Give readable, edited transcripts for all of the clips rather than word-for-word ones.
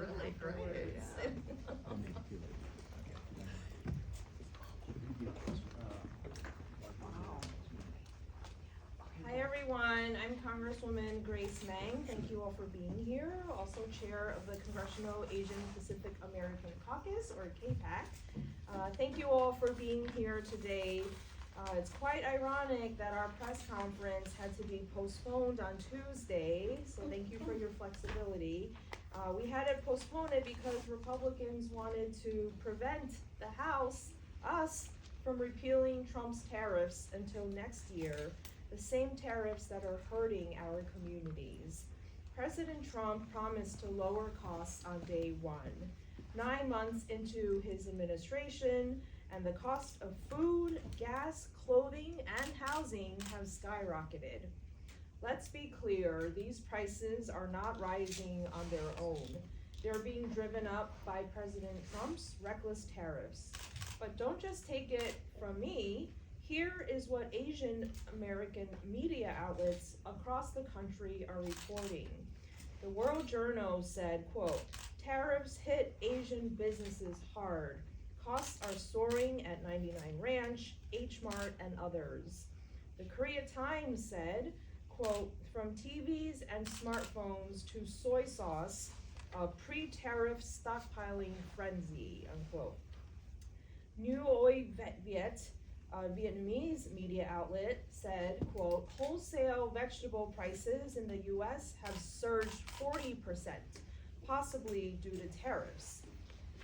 really great. Hi everyone, I'm Congresswoman Grace Meng. Thank you all for being here. Also chair of the Congressional Asian Pacific American Caucus, or CAPAC. Thank you all for being here today. It's quite ironic that our press conference had to be postponed on Tuesday, so thank you for your flexibility. We had to postpone it because Republicans wanted to prevent the House, us, from repealing Trump's tariffs until next year, the same tariffs that are hurting our communities. President Trump promised to lower costs on day one. 9 months into his administration, and the cost of food, gas, clothing, and housing have skyrocketed. Let's be clear, these prices are not rising on their own. They're being driven up by President Trump's reckless tariffs. But don't just take it from me. Here is what Asian American media outlets across the country are reporting. The World Journal said, quote, "Tariffs hit Asian businesses hard. Costs are soaring at 99 Ranch, H Mart, and others." The Korea Times said, quote, "From TVs and smartphones to soy sauce, a pre-tariff stockpiling frenzy," unquote. New Oi Viet, a Vietnamese media outlet, said, quote, "Wholesale vegetable prices in the US have surged 40%, possibly due to tariffs."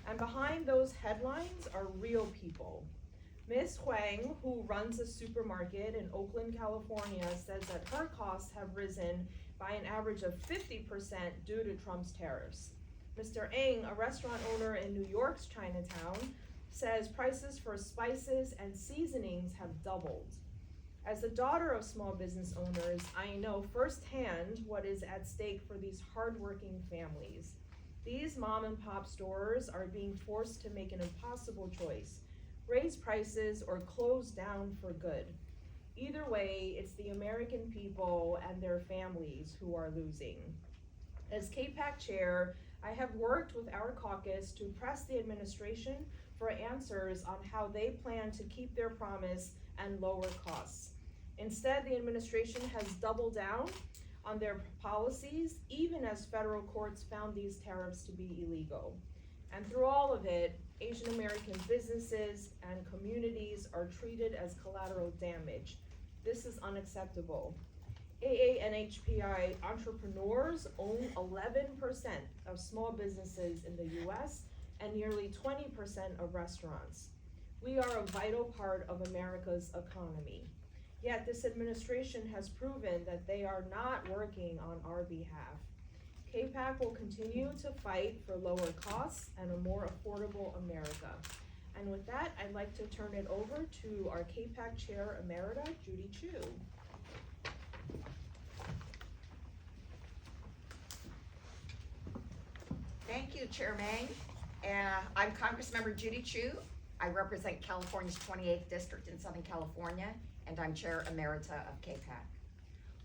And behind those headlines are real people. Ms. Huang, who runs a supermarket in Oakland, California, says that her costs have risen by an average of 50% due to Trump's tariffs. Mr. Ng, a restaurant owner in New York's Chinatown, says prices for spices and seasonings have doubled. As the daughter of small business owners, I know firsthand what is at stake for these hardworking families. These mom and pop stores are being forced to make an impossible choice: raise prices or close down for good. Either way, it's the American people and their families who are losing. As CAPAC chair, I have worked with our caucus to press the administration for answers on how they plan to keep their promise and lower costs. Instead, the administration has doubled down on their policies, even as federal courts found these tariffs to be illegal. And through all of it, Asian American businesses and communities are treated as collateral damage. This is unacceptable. AANHPI entrepreneurs own 11% of small businesses in the US and nearly 20% of restaurants. We are a vital part of America's economy. Yet this administration has proven that they are not working on our behalf. CAPAC will continue to fight for lower costs and a more affordable America. And with that, I'd like to turn it over to our CAPAC Chair Emerita, Judy Chu. Thank you, Chair Meng. I'm Congressmember Judy Chu. I represent California's 28th District in Southern California, and I'm Chair Emerita of CAPAC.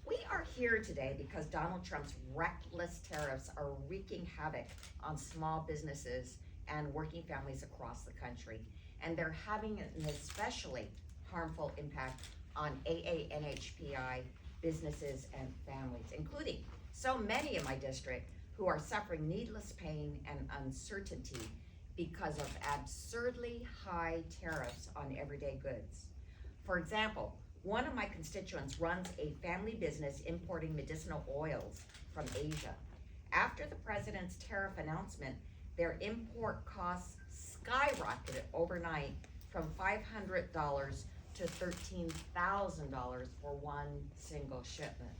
We are here today because Donald Trump's reckless tariffs are wreaking havoc on small businesses and working families across the country, and they're having an especially harmful impact on AANHPI businesses and families, including so many in my district who are suffering needless pain and uncertainty because of absurdly high tariffs on everyday goods. For example, one of my constituents runs a family business importing medicinal oils from Asia. After the president's tariff announcement, their import costs skyrocketed overnight from $500 to $13,000 for one single shipment.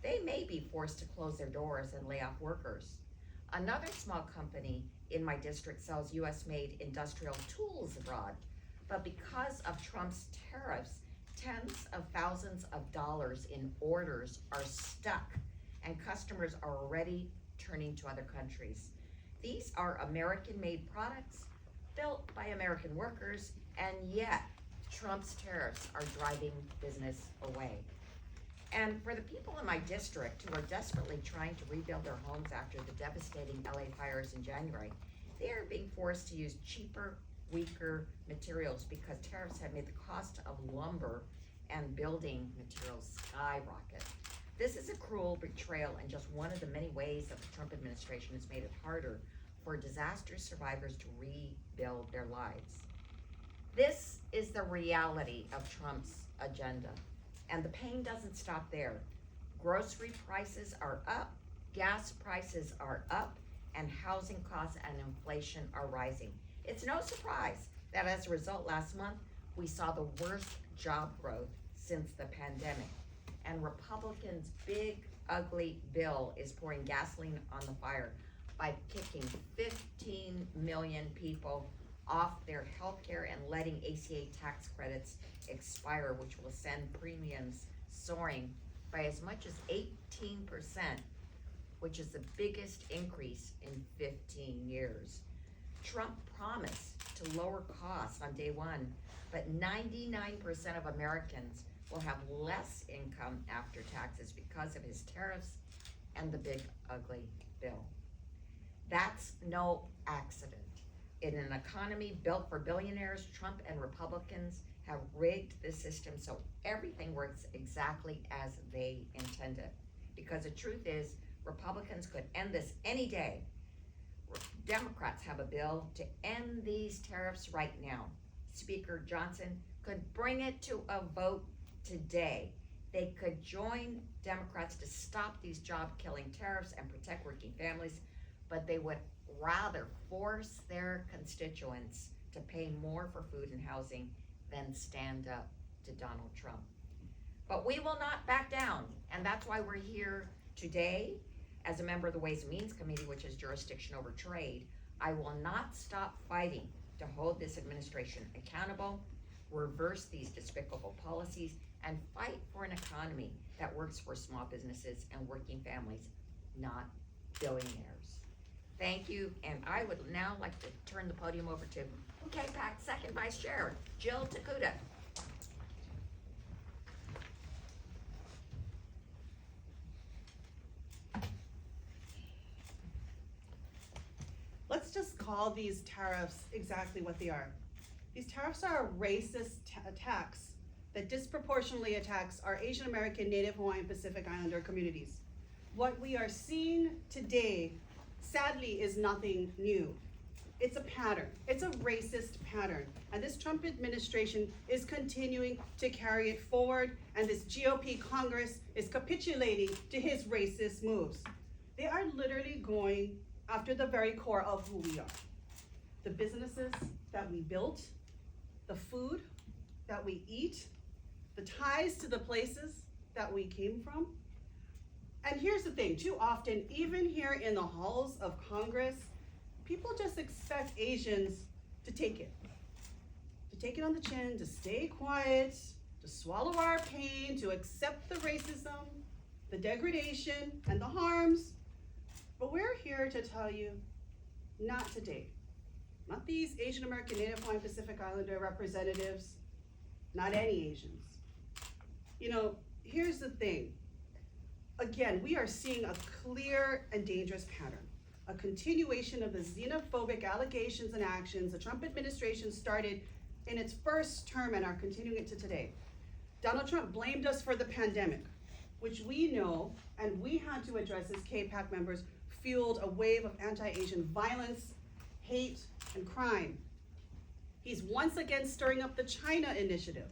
They may be forced to close their doors and lay off workers. Another small company in my district sells US-made industrial tools abroad, but because of Trump's tariffs, tens of thousands of dollars in orders are stuck, and customers are already turning to other countries. These are American-made products built by American workers, and yet Trump's tariffs are driving business away. And for the people in my district who are desperately trying to rebuild their homes after the devastating LA fires in January, they are being forced to use cheaper, weaker materials because tariffs have made the cost of lumber and building materials skyrocket. This is a cruel betrayal and just one of the many ways that the Trump administration has made it harder for disaster survivors to rebuild their lives. This is the reality of Trump's agenda, and the pain doesn't stop there. Grocery prices are up, gas prices are up, and housing costs and inflation are rising. It's no surprise that as a result last month, we saw the worst job growth since the pandemic. And Republicans' big, ugly bill is pouring gasoline on the fire by kicking 15 million people off their health care and letting ACA tax credits expire, which will send premiums soaring by as much as 18%, which is the biggest increase in 15 years. Trump promised to lower costs on day one, but 99% of Americans will have less income after taxes because of his tariffs and the big ugly bill. That's no accident. In an economy built for billionaires, Trump and Republicans have rigged the system so everything works exactly as they intended. Because the truth is, Republicans could end this any day. Democrats have a bill to end these tariffs right now. Speaker Johnson could bring it to a vote today. They could join Democrats to stop these job-killing tariffs and protect working families, but they would rather force their constituents to pay more for food and housing than stand up to Donald Trump. But we will not back down, and that's why we're here today. As a member of the Ways and Means Committee, which has jurisdiction over trade, I will not stop fighting to hold this administration accountable, reverse these despicable policies, and fight for an economy that works for small businesses and working families, not billionaires. Thank you, and I would now like to turn the podium over to CAPAC Second Vice Chair, Jill Takuda. Let's just call these tariffs exactly what they are. These tariffs are a racist tax that disproportionately attacks our Asian American, Native Hawaiian, Pacific Islander communities. What we are seeing today, sadly, is nothing new. It's a pattern. It's a racist pattern. And this Trump administration is continuing to carry it forward, and this GOP Congress is capitulating to his racist moves. They are literally going after the very core of who we are. The businesses that we built, the food that we eat, the ties to the places that we came from. And here's the thing, too often, even here in the halls of Congress, people just expect Asians to take it on the chin, to stay quiet, to swallow our pain, to accept the racism, the degradation, and the harms. But we're here to tell you, not today. Not these Asian American, Native Hawaiian, Pacific Islander representatives, not any Asians. You know, here's the thing. Again, we are seeing a clear and dangerous pattern, a continuation of the xenophobic allegations and actions the Trump administration started in its first term and are continuing it to today. Donald Trump blamed us for the pandemic, which we know and we had to address as CAPAC members, fueled a wave of anti-Asian violence, hate, and crime. He's once again stirring up the China initiative,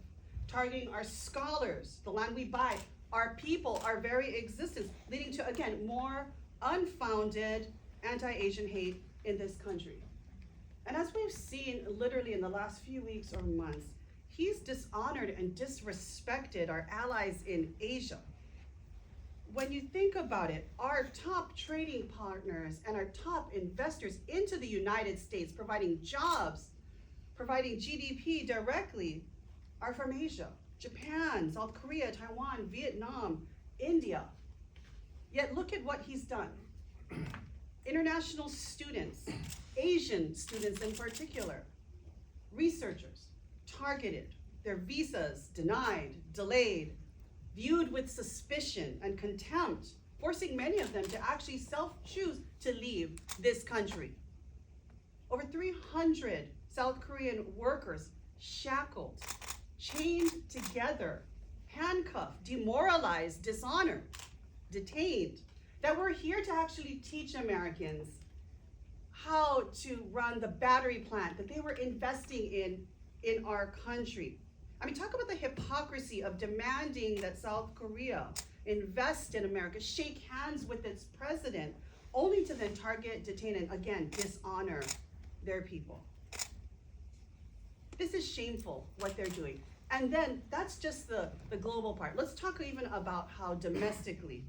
targeting our scholars, the land we buy, our people, our very existence, leading to, again, more unfounded anti-Asian hate in this country. And as we've seen literally in the last few weeks or months, he's dishonored and disrespected our allies in Asia. When you think about it, our top trading partners and our top investors into the United States, providing jobs, providing GDP directly, are from Asia. Japan, South Korea, Taiwan, Vietnam, India. Yet look at what he's done. International students, Asian students in particular, researchers, targeted, their visas denied, delayed, viewed with suspicion and contempt, forcing many of them to actually choose to leave this country. Over 300 South Korean workers shackled, chained together, handcuffed, demoralized, dishonored, detained, that were here to actually teach Americans how to run the battery plant that they were investing in our country. I mean, talk about the hypocrisy of demanding that South Korea invest in America, shake hands with its president, only to then target, detain, and again, dishonor their people. This is shameful, what they're doing. And then, that's just the global part. Let's talk even about how domestically,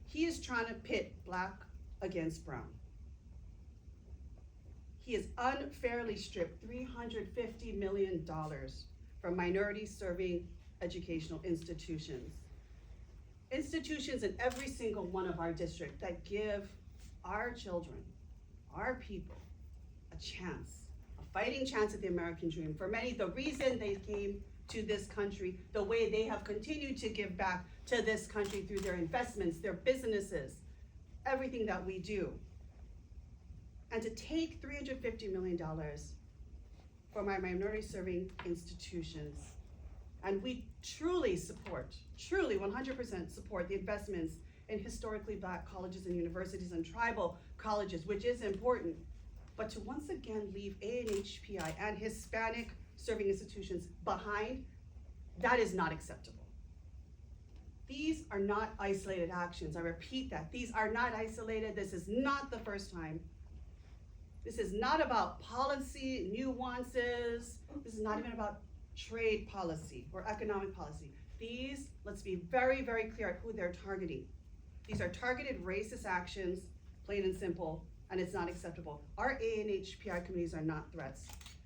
he is trying to pit black against brown. He has unfairly stripped $350 million from minority-serving educational institutions. Institutions in every single one of our districts that give our children, our people, a chance, a fighting chance at the American dream. For many, the reason they came to this country, the way they have continued to give back to this country through their investments, their businesses, everything that we do. And to take $350 million from our minority-serving institutions, and we truly 100% support the investments in historically black colleges and universities and tribal colleges, which is important, but to once again leave ANHPI and Hispanic serving institutions behind, that is not acceptable. These are not isolated actions. I repeat that. These are not isolated. This is not the first time. This is not about policy nuances. This is not even about trade policy or economic policy. These, let's be very, very clear at who they're targeting. These are targeted racist actions, plain and simple, and it's not acceptable. Our ANHPI communities are not threats.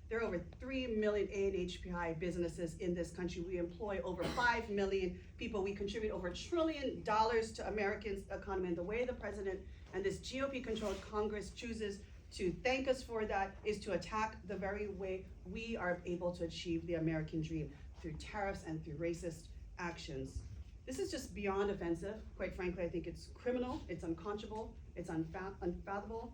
There are over 3 million ANHPI businesses in this country. We employ over 5 million people. We contribute over $1 trillion to Americans' economy. And the way the president and this GOP-controlled Congress chooses to thank us for that is to attack the very way we are able to achieve the American dream, through tariffs and through racist actions. This is just beyond offensive. Quite frankly, I think it's criminal, it's unconscionable, it's unfathomable.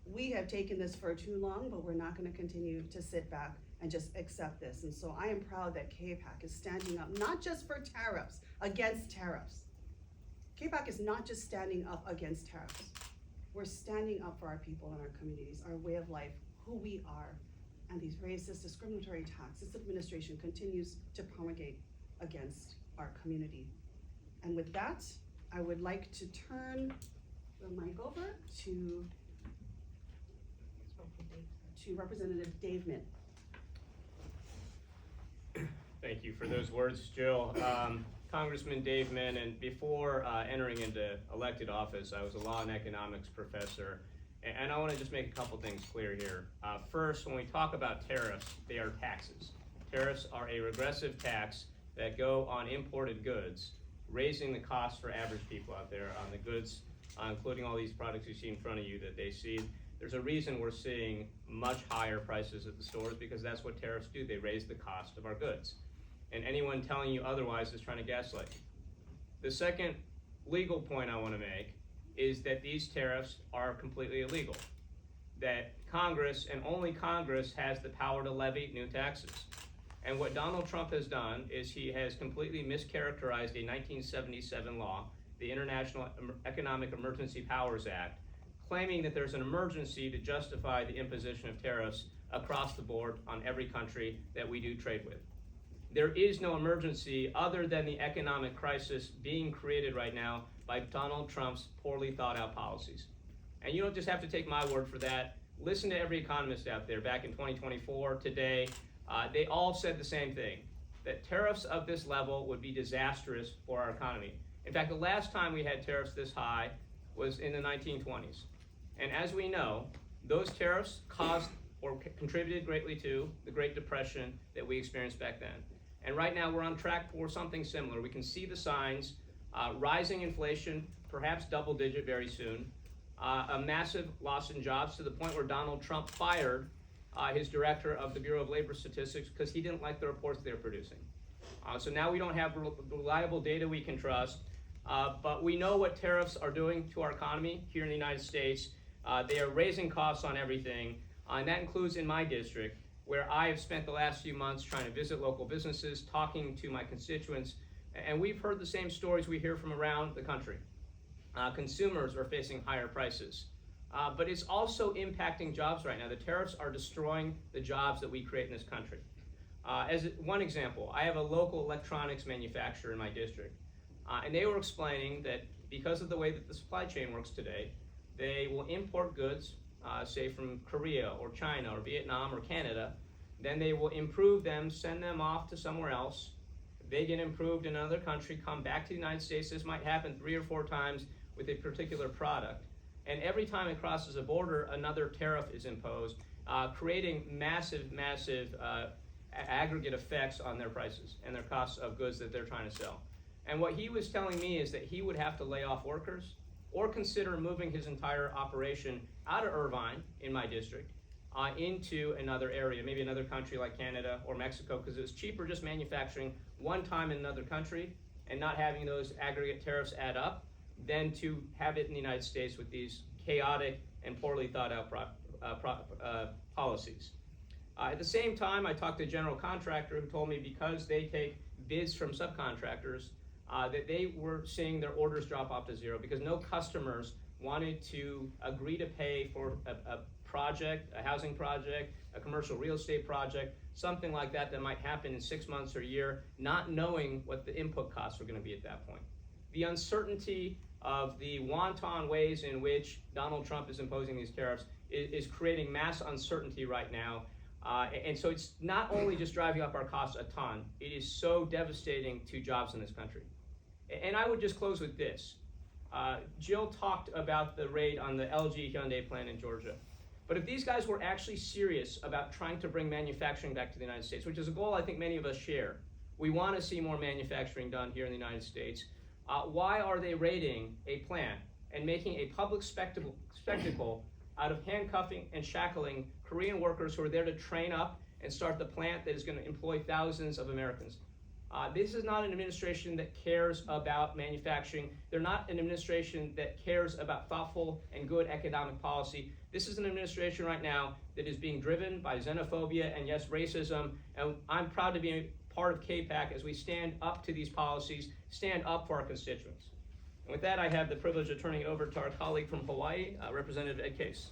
We have taken this for too long, but we're not going to continue to sit back and just accept this. And so I am proud that CAPAC is standing up, not just for tariffs, against tariffs. CAPAC is not just standing up against tariffs. We're standing up for our people and our communities, our way of life, who we are, and these racist, discriminatory attacks this administration continues to promulgate against our community. And with that, I would like to turn the mic over to Representative Dave Mint. Thank you for those words, Jill. Congressman Dave Mint, and before entering into elected office, I was a law and economics professor. And I want to just make a couple things clear here. First, when we talk about tariffs, they are taxes. Tariffs are a regressive tax that go on imported goods, raising the cost for average people out there on the goods, including all these products you see in front of you that they see. There's a reason we're seeing much higher prices at the stores, because that's what tariffs do. They raise the cost of our goods. And anyone telling you otherwise is trying to gaslight you. The second legal point I want to make is that these tariffs are completely illegal. That Congress, and only Congress, has the power to levy new taxes. And what Donald Trump has done is he has completely mischaracterized a 1977 law, the International Economic Emergency Powers Act, claiming that there's an emergency to justify the imposition of tariffs across the board on every country that we do trade with. There is no emergency other than the economic crisis being created right now by Donald Trump's poorly thought out policies. And you don't just have to take my word for that. Listen to every economist out there back in 2024, today. They all said the same thing, that tariffs of this level would be disastrous for our economy. In fact, the last time we had tariffs this high was in the 1920s. And as we know, those tariffs caused or contributed greatly to the Great Depression that we experienced back then. And right now we're on track for something similar. We can see the signs, rising inflation, perhaps double digit very soon, a massive loss in jobs to the point where Donald Trump fired his director of the Bureau of Labor Statistics because he didn't like the reports they were producing. So now we don't have reliable data we can trust, but we know what tariffs are doing to our economy here in the United States. They are raising costs on everything, and that includes in my district, where I have spent the last few months trying to visit local businesses, talking to my constituents, and we've heard the same stories we hear from around the country. Consumers are facing higher prices, but it's also impacting jobs right now. The tariffs are destroying the jobs that we create in this country. As one example, I have a local electronics manufacturer in my district, and they were explaining that because of the way that the supply chain works today, they will import goods, say from Korea or China or Vietnam or Canada, then they will improve them, send them off to somewhere else. They get improved in another country, come back to the United States. This might happen 3 or 4 times with a particular product. And every time it crosses a border, another tariff is imposed, creating massive aggregate effects on their prices and their costs of goods that they're trying to sell. And what he was telling me is that he would have to lay off workers or consider moving his entire operation out of Irvine, in my district, into another area, maybe another country like Canada or Mexico, because it's cheaper just manufacturing one time in another country and not having those aggregate tariffs add up than to have it in the United States with these chaotic and poorly thought out policies. At the same time, I talked to a general contractor who told me because they take bids from subcontractors, that they were seeing their orders drop off to zero because no customers wanted to agree to pay for a project, a housing project, a commercial real estate project, something like that that might happen in 6 months or a year, not knowing what the input costs were going to be at that point. The uncertainty of the wanton ways in which Donald Trump is imposing these tariffs is creating mass uncertainty right now. And so it's not only just driving up our costs a ton, it is so devastating to jobs in this country. And I would just close with this. Jill talked about the raid on the LG Hyundai plant in Georgia. But if these guys were actually serious about trying to bring manufacturing back to the United States, which is a goal I think many of us share, we want to see more manufacturing done here in the United States, why are they raiding a plant and making a public spectacle out of handcuffing and shackling Korean workers who are there to train up and start the plant that is going to employ thousands of Americans? This is not an administration that cares about manufacturing. They're not an administration that cares about thoughtful and good economic policy. This is an administration right now that is being driven by xenophobia and, yes, racism. And I'm proud to be a part of CAPAC as we stand up to these policies, stand up for our constituents. And with that, I have the privilege of turning it over to our colleague from Hawaii, Representative Ed Case.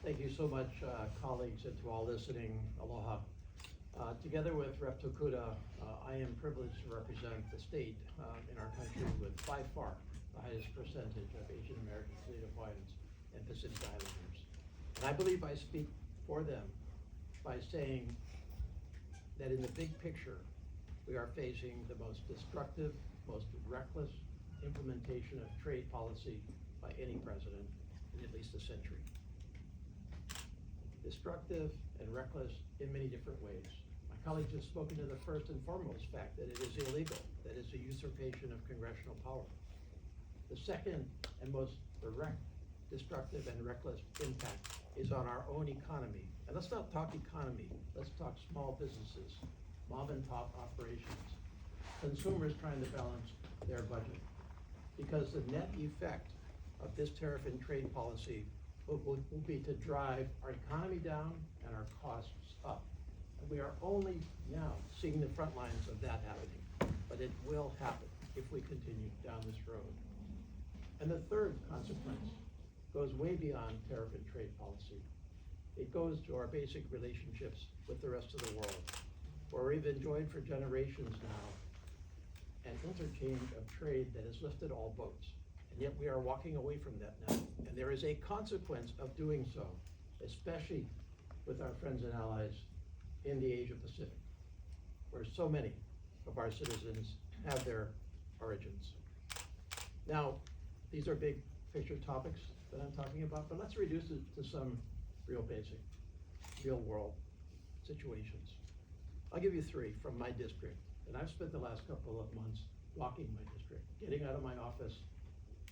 Thank you so much, colleagues, and to all listening, aloha. Together with Rep. Tokuda, I am privileged to represent the state in our country with by far the highest percentage of Asian Americans, Native Hawaiians, and Pacific Islanders. And I believe I speak for them by saying that in the big picture, we are facing the most destructive, most reckless implementation of trade policy by any president in at least a century. Destructive and reckless in many different ways. My colleagues have spoken to the first and foremost fact that it is illegal, that it's a usurpation of congressional power. The second and most direct destructive and reckless impact is on our own economy. And let's not talk economy, let's talk small businesses, mom and pop operations, consumers trying to balance their budget. Because the net effect of this tariff and trade policy will be to drive our economy down and our costs up. And we are only now seeing the front lines of that happening, but it will happen if we continue down this road. And the third consequence goes way beyond tariff and trade policy. It goes to our basic relationships with the rest of the world, where we've enjoyed for generations now an interchange of trade that has lifted all boats. And yet we are walking away from that now. And there is a consequence of doing so, especially with our friends and allies in the Asia Pacific, where so many of our citizens have their origins. Now, these are big picture topics that I'm talking about, but let's reduce it to some real basic, real world situations. I'll give you 3 from my district. And I've spent the last couple of months walking my district, getting out of my office,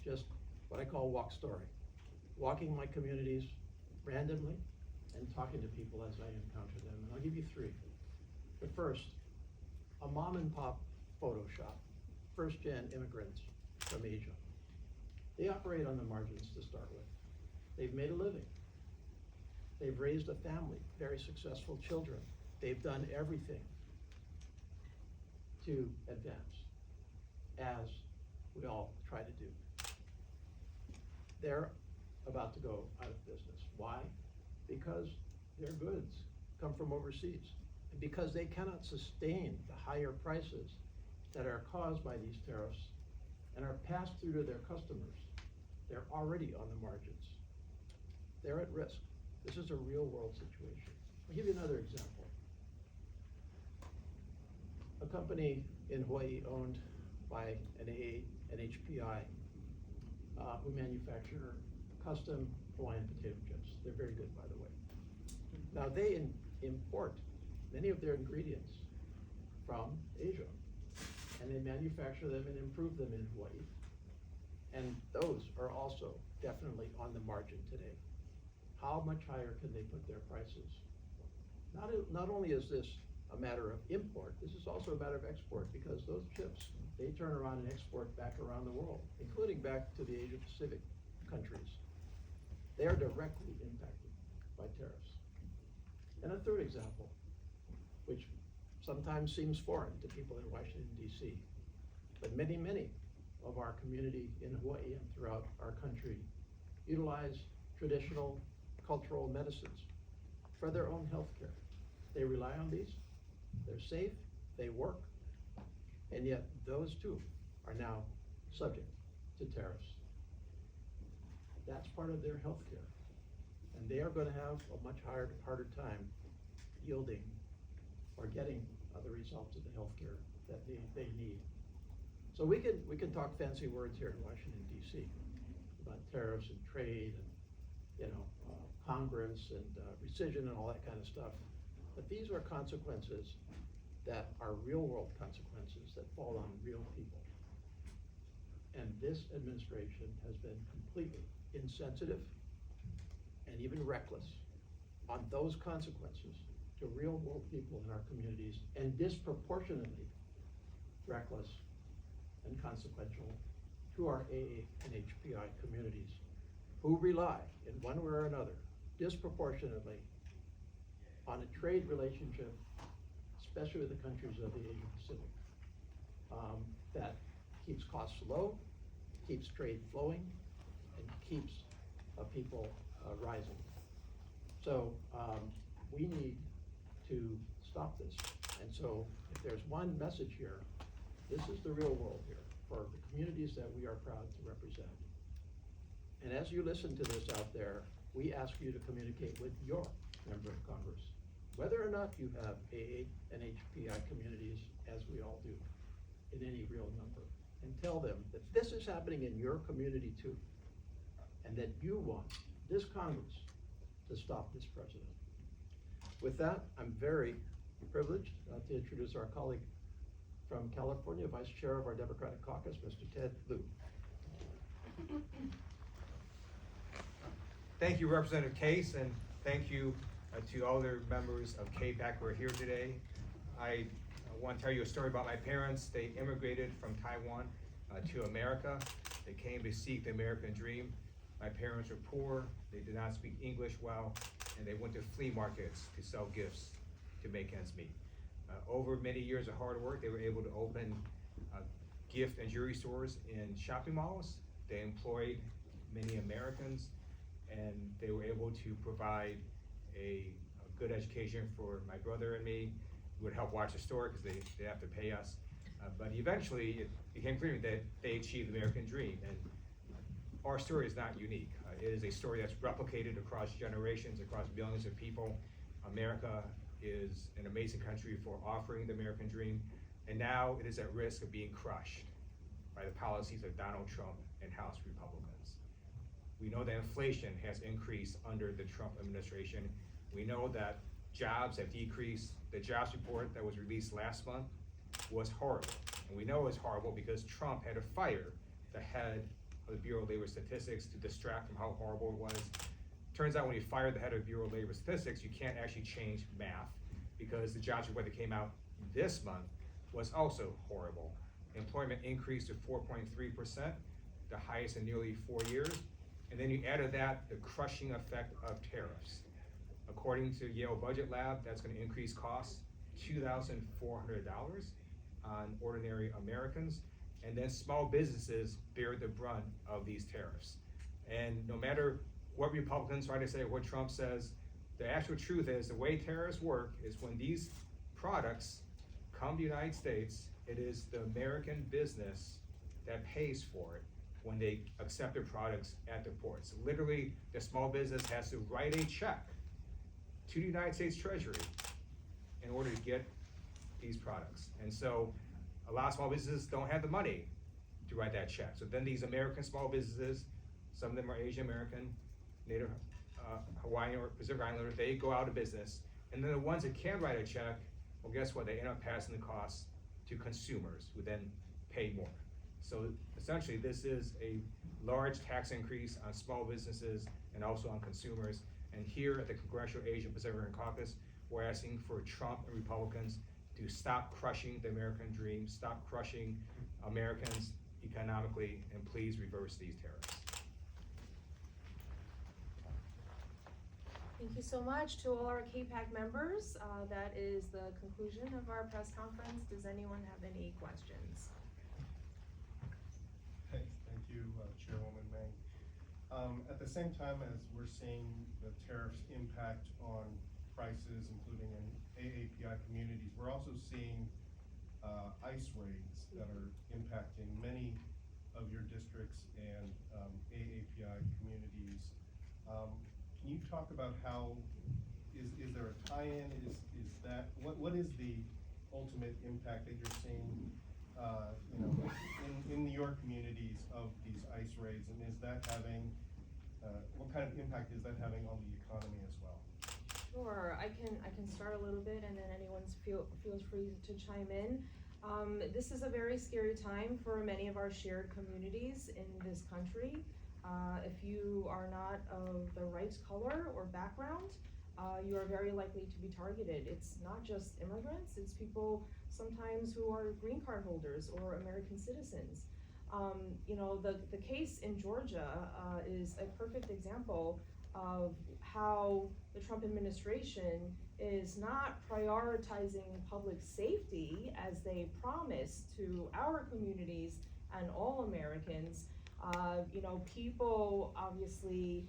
just what I call walk story. Walking my communities randomly, and talking to people as I encounter them. And I'll give you three. The first, a mom and pop photo shop, first-gen immigrants from Asia. They operate on the margins to start with. They've made a living. They've raised a family, very successful children. They've done everything to advance, as we all try to do. They're about to go out of business. Why? Because their goods come from overseas, and because they cannot sustain the higher prices that are caused by these tariffs and are passed through to their customers. They're already on the margins. They're at risk. This is a real world situation. I'll give you another example. A company in Hawaii owned by an HPI who manufacture custom Hawaiian potato chips. They're very good, by the way. Now they import many of their ingredients from Asia, and they manufacture them and improve them in Hawaii. And those are also definitely on the margin today. How much higher can they put their prices? Not only is this a matter of import, this is also a matter of export, because those chips, they turn around and export back around the world, including back to the Asia Pacific countries. They are directly impacted by tariffs. And a third example, which sometimes seems foreign to people in Washington, D.C., but many of our community in Hawaii and throughout our country utilize traditional cultural medicines for their own health care. They rely on these, they're safe, they work, and yet those too are now subject to tariffs. That's part of their health care, and they are going to have a much harder time yielding or getting the results of the health care that they need. So we can talk fancy words here in Washington, D.C. about tariffs and trade and Congress and rescission and all that kind of stuff. But these are consequences that are real world consequences that fall on real people. And this administration has been completely insensitive and even reckless on those consequences to real world people in our communities, and disproportionately reckless and consequential to our AA and HPI communities, who rely in one way or another disproportionately on a trade relationship, especially with the countries of the Asia Pacific, that keeps costs low, keeps trade flowing, and keeps people rising. So we need to stop this. And so if there's one message here, this is the real world here for the communities that we are proud to represent. And as you listen to this out there, we ask you to communicate with your member of Congress, whether or not you have AA and HPI communities, as we all do, in any real number, and tell them that this is happening in your community too, and that you want this Congress to stop this president. With that, I'm very privileged to introduce our colleague from California, Vice Chair of our Democratic Caucus, Mr. Ted Lieu. Thank you, Representative Case, and thank you to all the members of CAPAC who are here today. I want to tell you a story about my parents. They immigrated from Taiwan to America. They came to seek the American dream. My parents were poor, they did not speak English well, and they went to flea markets to sell gifts to make ends meet. Over many years of hard work, they were able to open gift and jewelry stores in shopping malls. They employed many Americans, and they were able to provide a good education for my brother and me. We would help watch the store because they have to pay us. But eventually, it became clear that they achieved the American dream. And our story is not unique. It is a story that's replicated across generations, across millions of people. America is an amazing country for offering the American dream, and now it is at risk of being crushed by the policies of Donald Trump and House Republicans. We know that inflation has increased under the Trump administration. We know that jobs have decreased. The jobs report that was released last month was horrible. And we know it was horrible because Trump had to fire the head of the Bureau of Labor Statistics to distract from how horrible it was. turns out when you fire the head of Bureau of Labor Statistics, you can't actually change math, because the jobs report that came out this month was also horrible. Employment increased to 4.3%, the highest in nearly 4 years. And then you added that the crushing effect of tariffs. According to Yale Budget Lab, that's gonna increase costs $2,400 on ordinary Americans. And then small businesses bear the brunt of these tariffs. And no matter what Republicans try to say, what Trump says, the actual truth is the way tariffs work is when these products come to the United States, it is the American business that pays for it when they accept their products at the ports. Literally, the small business has to write a check to the United States Treasury in order to get these products. And so a lot of small businesses don't have the money to write that check. So then these American small businesses, some of them are Asian American, Native Hawaiian or Pacific Islander, they go out of business. And then the ones that can write a check, well, guess what? They end up passing the costs to consumers who then pay more. So essentially, this is a large tax increase on small businesses and also on consumers. And here at the Congressional Asian Pacific Caucus, we're asking for Trump and Republicans to stop crushing the American dream, stop crushing Americans economically, and please reverse these tariffs. Thank you so much to all our CAPAC members. That is the conclusion of our press conference. Does anyone have any questions? Thank you, Chairwoman Meng. At the same time as we're seeing the tariffs impact on prices, including in AAPI communities, we're also seeing ICE raids that are impacting many of your districts and AAPI communities. Can you talk about how, is there a tie-in? Is that, what is the ultimate impact that you're seeing in your communities of these ICE raids, and is that having, what kind of impact is that having on the economy as well? Sure, I can start a little bit, and then anyone feels free to chime in. This is a very scary time for many of our shared communities in this country. If you are not of the right color or background, you are very likely to be targeted. It's not just immigrants, it's people sometimes who are green card holders or American citizens. The case in Georgia is a perfect example of how the Trump administration is not prioritizing public safety as they promised to our communities and all Americans. People obviously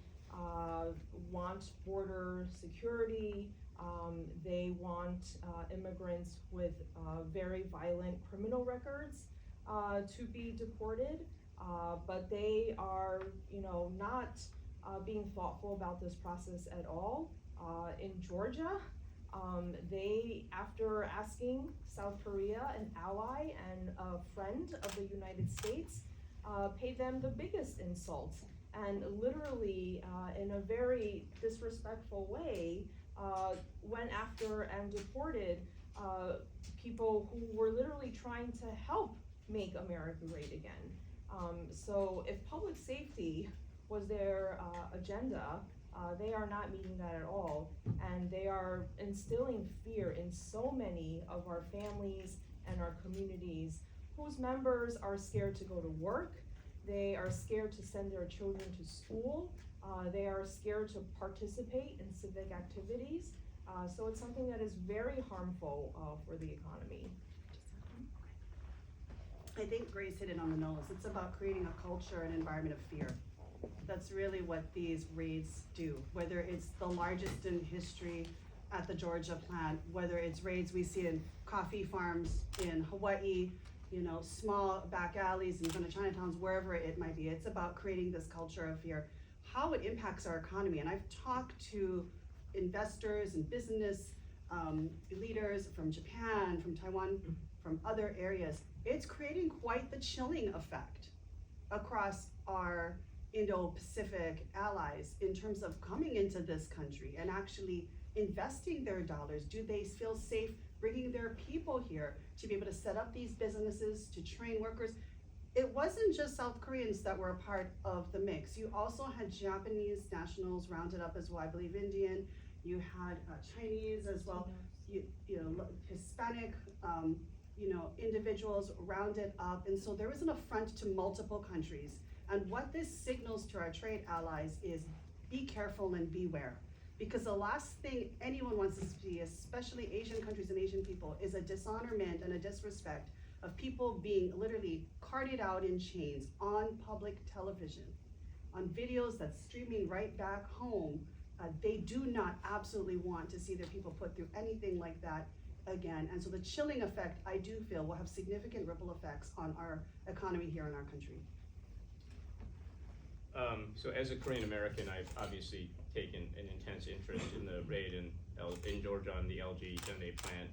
want border security. They want immigrants with very violent criminal records to be deported, but they are, not being thoughtful about this process at all. In Georgia, they, after asking South Korea, an ally and a friend of the United States, paid them the biggest insult, and literally, in a very disrespectful way, went after and deported people who were literally trying to help make America great again. So if public safety was their agenda, they are not meeting that at all, and they are instilling fear in so many of our families and our communities whose members are scared to go to work, they are scared to send their children to school, they are scared to participate in civic activities. So it's something that is very harmful for the economy. I think Grace hit it on the nose. It's about creating a culture and environment of fear. That's really what these raids do, whether it's the largest in history at the Georgia plant, whether it's raids we see in coffee farms in Hawaii, small back alleys in front of Chinatowns, wherever it might be. It's about creating this culture of fear, how it impacts our economy. And I've talked to investors and business leaders from Japan, from Taiwan, from other areas. It's creating quite the chilling effect across our Indo-Pacific allies in terms of coming into this country and actually investing their dollars. Do they feel safe bringing their people here to be able to set up these businesses, to train workers? it wasn't just South Koreans that were a part of the mix. You also had Japanese nationals rounded up as well, I believe Indian. You had Chinese as well. You know, Hispanic, individuals rounded up. And so there was an affront to multiple countries. And what this signals to our trade allies is be careful and beware. Because the last thing anyone wants to see, especially Asian countries and Asian people, is a dishonorment and a disrespect of people being literally carted out in chains on public television, on videos that's streaming right back home. They do not absolutely want to see their people put through anything like that again. And so the chilling effect, I do feel, will have significant ripple effects on our economy here in our country. So as a Korean American, I've obviously taken an intense interest in the raid in Georgia on the LG Hyundai plant.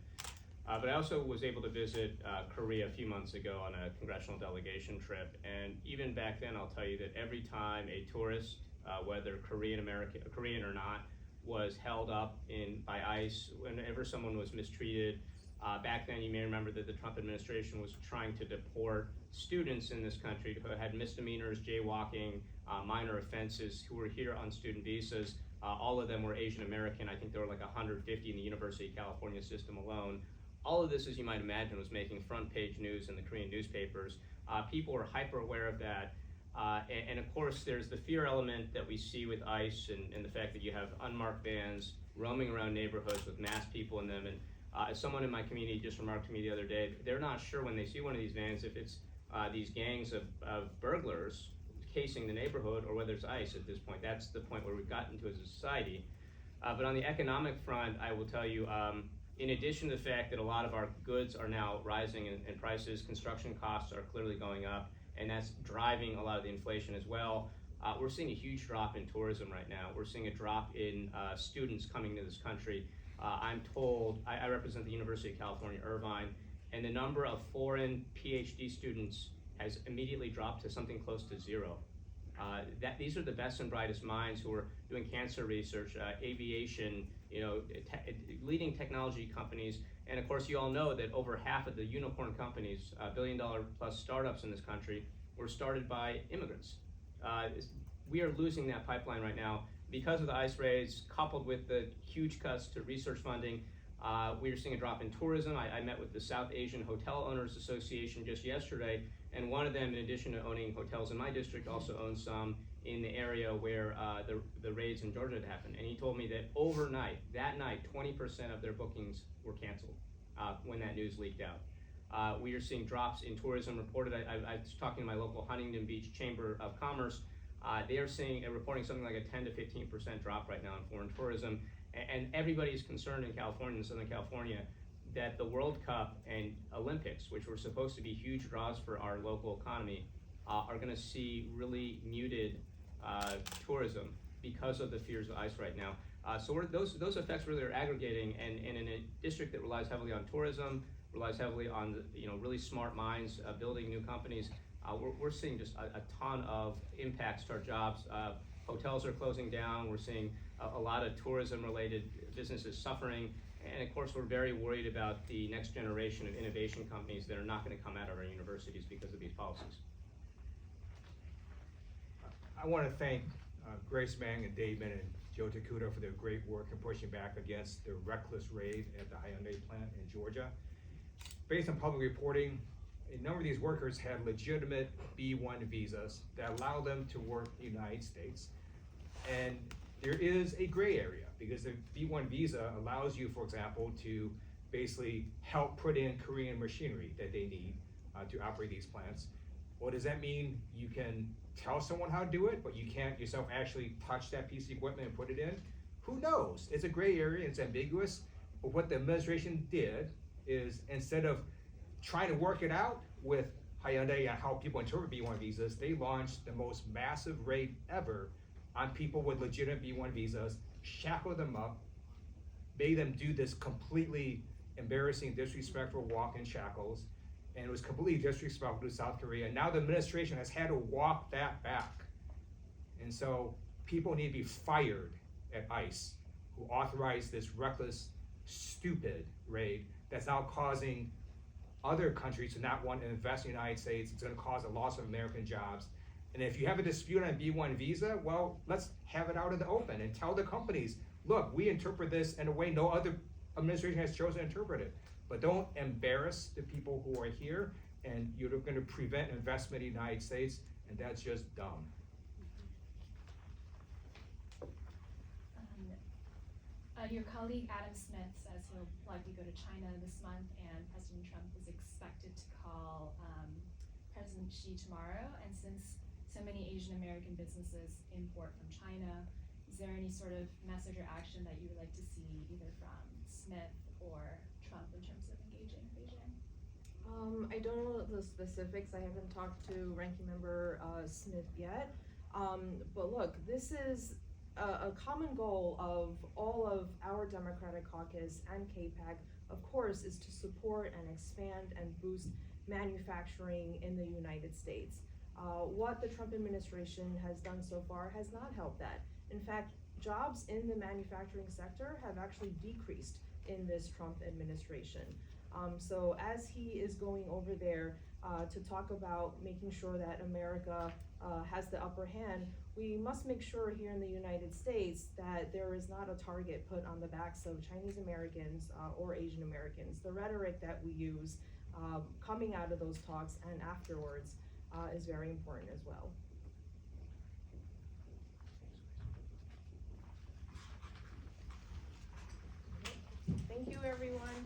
But I also was able to visit Korea a few months ago on a congressional delegation trip. And even back then, I'll tell you that every time a tourist, whether Korean or not, was held up by ICE, whenever someone was mistreated, back then you may remember that the Trump administration was trying to deport students in this country who had misdemeanors, jaywalking, minor offenses, who were here on student visas. All of them were Asian American. I think there were like 150 in the University of California system alone. All of this, as you might imagine, was making front page news in the Korean newspapers. People were hyper aware of that. And of course, there's the fear element that we see with ICE and the fact that you have unmarked vans roaming around neighborhoods with masked people in them. And as someone in my community just remarked to me the other day, they're not sure when they see one of these vans if it's these gangs of burglars casing the neighborhood or whether it's ICE at this point. That's the point where we've gotten to as a society. But on the economic front, I will tell you, in addition to the fact that a lot of our goods are now rising in prices, construction costs are clearly going up, and that's driving a lot of the inflation as well. We're seeing a huge drop in tourism right now. We're seeing a drop in students coming to this country. I'm told, I represent the University of California, Irvine, and the number of foreign PhD students has immediately dropped to something close to zero. These are the best and brightest minds who are doing cancer research, aviation, leading technology companies. And of course, you all know that over half of the unicorn companies, billion-dollar plus startups in this country, were started by immigrants. We are losing that pipeline right now because of the ICE raids, coupled with the huge cuts to research funding. We are seeing a drop in tourism. I met with the South Asian Hotel Owners Association just yesterday, and one of them, in addition to owning hotels in my district, also owns some in the area where the raids in Georgia had happened. And he told me that overnight, that night, 20% of their bookings were canceled when that news leaked out. We are seeing drops in tourism reported. I was talking to my local Huntington Beach Chamber of Commerce. They are reporting something like a 10 to 15% drop right now in foreign tourism. And everybody is concerned in California, in Southern California, that the World Cup and Olympics, which were supposed to be huge draws for our local economy, are going to see really muted tourism because of the fears of ICE right now. So those effects really are aggregating, and in a district that relies heavily on tourism, relies heavily on really smart minds building new companies, we're seeing just a ton of impacts to our jobs. Hotels are closing down. We're seeing a lot of tourism-related businesses suffering. And of course, we're very worried about the next generation of innovation companies that are not going to come out of our universities because of these policies. I want to thank Grace Mang and Dave Min and Joe Takuda for their great work in pushing back against the reckless raid at the Hyundai plant in Georgia. Based on public reporting, a number of these workers had legitimate B1 visas that allow them to work in the United States. And there is a gray area because the B1 visa allows you, for example, to basically help put in Korean machinery that they need to operate these plants. Well, does that mean you can tell someone how to do it, but you can't yourself actually touch that piece of equipment and put it in? Who knows? It's a gray area, it's ambiguous. But what the administration did is, instead of trying to work it out with Hyundai and how people interpret B1 visas, they launched the most massive raid ever on people with legitimate B1 visas, shackled them up, made them do this completely embarrassing, disrespectful walk in shackles, and it was completely disrespectful to South Korea. Now the administration has had to walk that back. And so people need to be fired at ICE, who authorized this reckless, stupid raid that's now causing other countries to not want to invest in the United States. It's gonna cause a loss of American jobs. And if you have a dispute on a B1 visa, well, let's have it out in the open and tell the companies, look, we interpret this in a way no other administration has chosen to interpret it. But don't embarrass the people who are here, and you're gonna prevent investment in the United States, and that's just dumb. Your colleague Adam Smith says he'll likely go to China this month, and President Trump is expected to call President Xi tomorrow. And since so many Asian American businesses import from China, is there any sort of message or action that you would like to see either from Smith or Trump in terms of engaging Beijing? I don't know the specifics. I haven't talked to Ranking Member Smith yet. But look, this is a common goal of all of our Democratic caucus and CAPAC, of course, is to support and expand and boost manufacturing in the United States. What the Trump administration has done so far has not helped that. In fact, jobs in the manufacturing sector have actually decreased in this Trump administration. So as he is going over there to talk about making sure that America has the upper hand, we must make sure here in the United States that there is not a target put on the backs of Chinese Americans or Asian Americans. The rhetoric that we use coming out of those talks and afterwards is very important as well. Thank you, everyone.